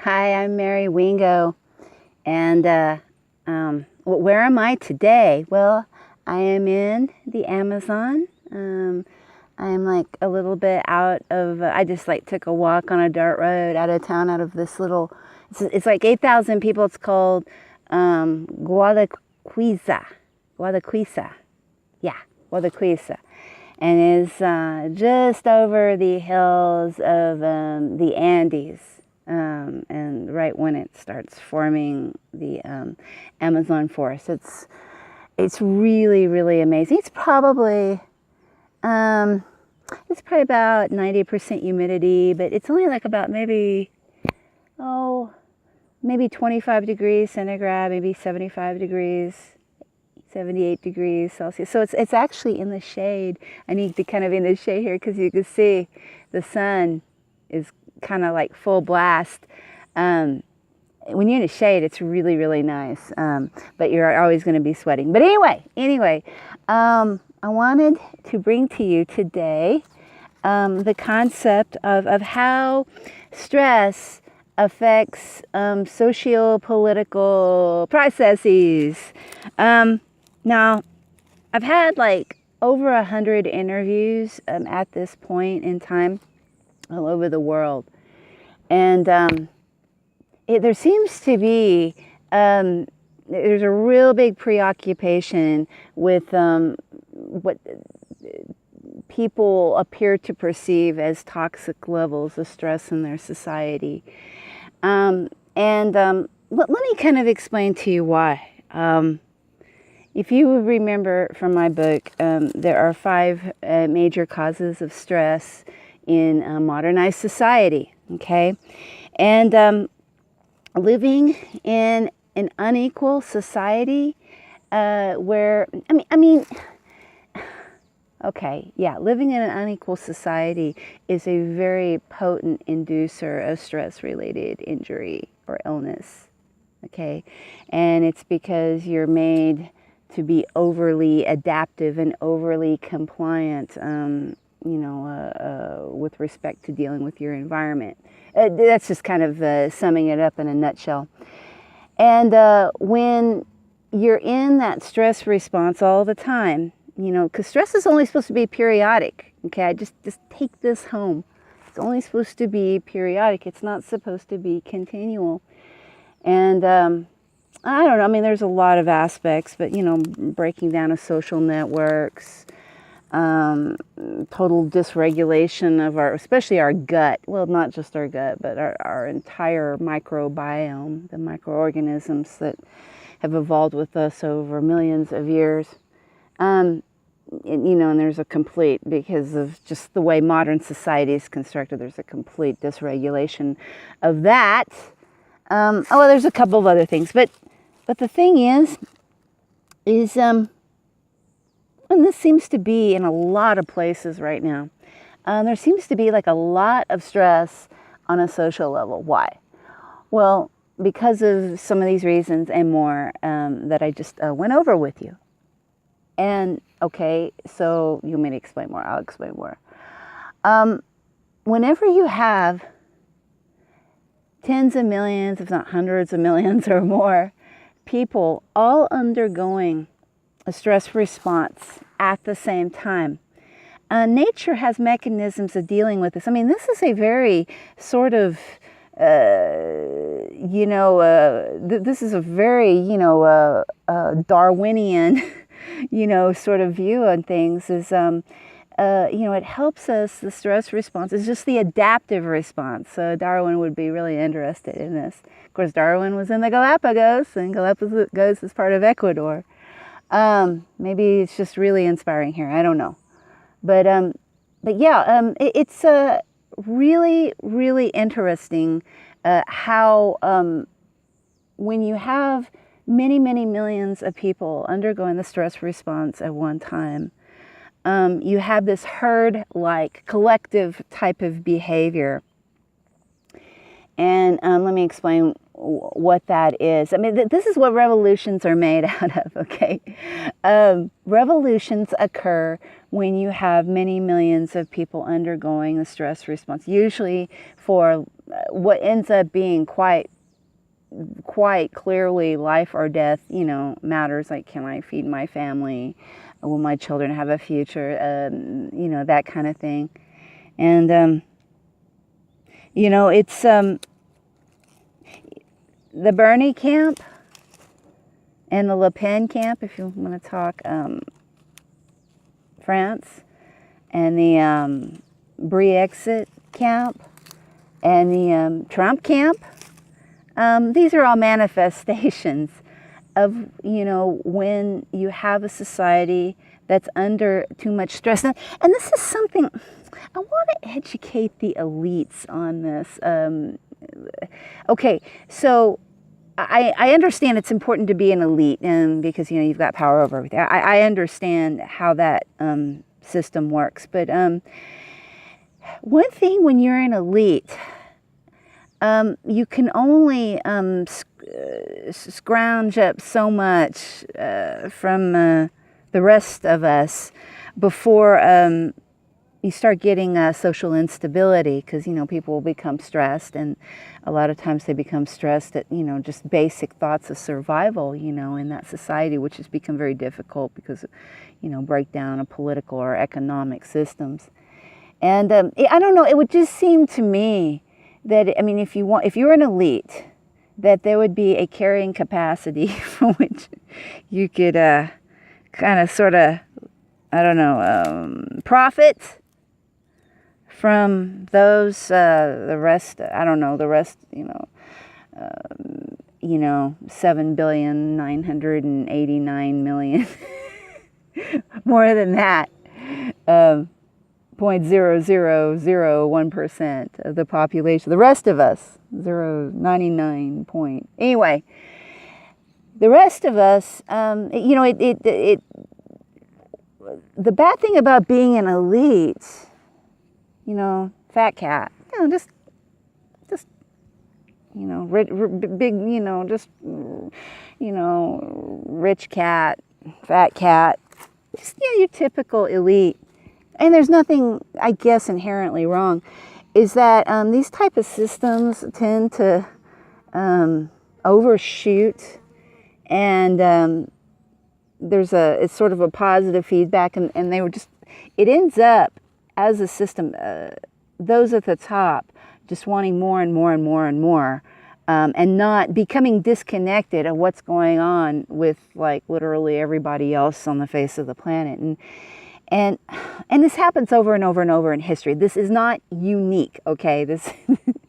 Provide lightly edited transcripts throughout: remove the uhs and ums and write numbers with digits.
Hi, I'm Mary Wingo, and where am I today? Well, I am in the Amazon. I am like a little bit out of. I just like took a walk on a dirt road out of town, out of this little. It's like 8,000 people. It's called Guadaluquisa. Guadaluquisa, yeah, Guadaluquisa, and is just over the hills of the Andes. And right when it starts forming the Amazon forest, it's really, really amazing. Um, it's probably about 90% humidity, but it's only like about maybe 25 degrees centigrade, maybe 75 degrees, 78 degrees Celsius. So it's actually in the shade. I need to kind of in the shade here because you can see the sun is kind of like full blast. When you're in the shade, it's really, really nice. But you're always going to be sweating. But anyway, I wanted to bring to you today the concept of how stress affects socio-political processes. Now, I've had like over 100 interviews at this point in time all over the world. And there seems to be, there's a real big preoccupation with what people appear to perceive as toxic levels of stress in their society. Let me kind of explain to you why. If you remember from my book, there are 5 major causes of stress in a modernized society, okay? And living in an unequal society living in an unequal society is a very potent inducer of stress-related injury or illness, okay? And it's because you're made to be overly adaptive and overly compliant, with respect to dealing with your environment. That's just kind of summing it up in a nutshell. And when you're in that stress response all the time, because stress is only supposed to be periodic, okay? I just take this home. It's only supposed to be periodic. It's not supposed to be continual. And I don't know, there's a lot of aspects, but, breaking down of social networks, total dysregulation of especially our gut. Well, not just our gut, but our entire microbiome, the microorganisms that have evolved with us over millions of years. And there's a complete, because of just the way modern society is constructed, there's a complete dysregulation of that. There's a couple of other things, but the thing is, and this seems to be in a lot of places right now, there seems to be like a lot of stress on a social level. Why? Well, because of some of these reasons and more that I just went over with you. And okay, so you may explain more. I'll explain more. Whenever you have tens of millions, if not hundreds of millions or more, people all undergoing a stress response at the same time, nature has mechanisms of dealing with this. This is a very sort of, this is a very, Darwinian, sort of view on things. Is it helps us, the stress response is just the adaptive response. So Darwin would be really interested in this. Of course, Darwin was in the Galapagos, and Galapagos is part of Ecuador. Maybe it's just really inspiring here. I don't know. But yeah, it's really, really interesting how when you have many, many millions of people undergoing the stress response at one time, you have this herd-like, collective type of behavior. And let me explain what that is. This is what revolutions are made out of, okay? Revolutions occur when you have many millions of people undergoing the stress response, usually for what ends up being quite clearly life or death, matters, like, can I feed my family? Will my children have a future? That kind of thing. And, it's the Bernie camp and the Le Pen camp, if you want to talk France, and the Brexit camp, and the Trump camp. These are all manifestations of, when you have a society that's under too much stress. And this is something, I want to educate the elites on this. Okay, so I understand it's important to be an elite, because, you've got power over everything. I understand how that system works. But one thing when you're an elite, you can only scrounge up so much from the rest of us before you start getting social instability, because, people will become stressed, and a lot of times they become stressed at, just basic thoughts of survival, in that society, which has become very difficult because, breakdown of political or economic systems. And I don't know, it would just seem to me that, if you're an elite, that there would be a carrying capacity from which you could kind of sort of, profit from those, the rest, 7,989,000,000, more than that, 0.0001% of the population. The rest of us, 0.99 point. Anyway, the rest of us, the bad thing about being an elite, fat cat, just big, rich cat, fat cat, just, your typical elite. And there's nothing, I guess, inherently wrong, is that these type of systems tend to overshoot, and it's sort of a positive feedback, and they were just, it ends up as a system, those at the top just wanting more and more and more and more, and not becoming disconnected of what's going on with, like, literally everybody else on the face of the planet. And this happens over and over and over in history. This is not unique, okay? This,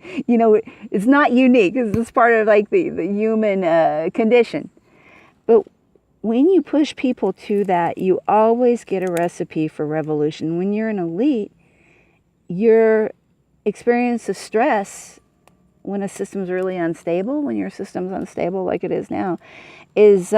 it's not unique. This is part of, like, the human condition. But when you push people to that, you always get a recipe for revolution. When you're an elite, your experience of stress, when a system's really unstable, when your system's unstable like it is now, is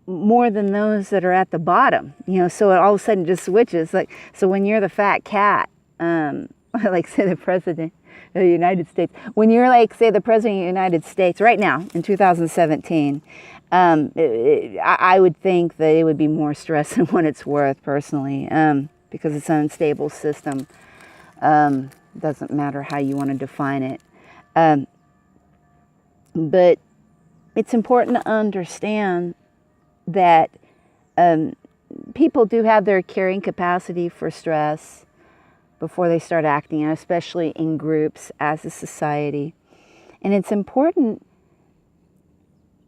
more than those that are at the bottom. So it all of a sudden just switches. Like, so when you're the fat cat, like, say, the president of the United States, when you're, like, say, the president of the United States right now in 2017, I would think that it would be more stress than what it's worth, personally, because it's an unstable system. Doesn't matter how you want to define it. But it's important to understand that people do have their carrying capacity for stress before they start acting, especially in groups as a society. And it's important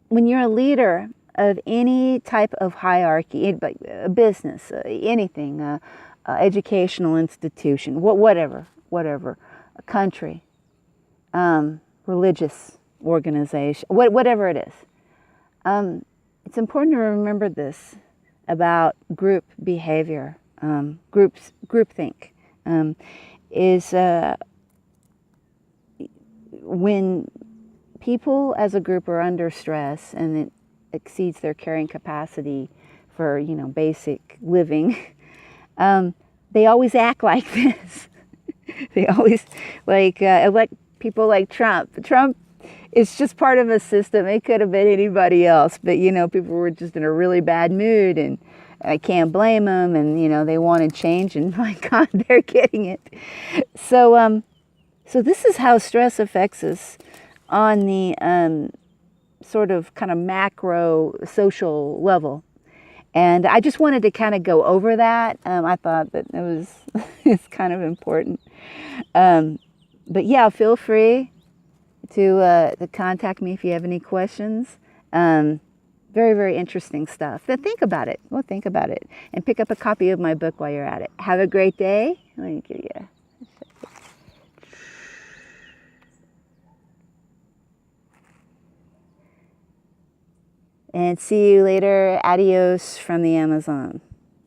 when you're a leader of any type of hierarchy, like a business, anything, educational institution, whatever, a country, religious organization, whatever it is. It's important to remember this about group behavior, groupthink, is when people as a group are under stress and it exceeds their carrying capacity for, basic living, they always act like this. They always, like, elect people like Trump. Trump is just part of a system. It could have been anybody else, but, people were just in a really bad mood, and I can't blame them, and, they wanted change, and my God, they're getting it. So So this is how stress affects us on the sort of kind of macro social level. And I just wanted to kind of go over that. I thought that it was it's kind of important. But yeah, feel free to contact me if you have any questions. Very, very interesting stuff. Then think about it. Well, think about it. And pick up a copy of my book while you're at it. Have a great day. Let me give you. And see you later. Adios from the Amazon.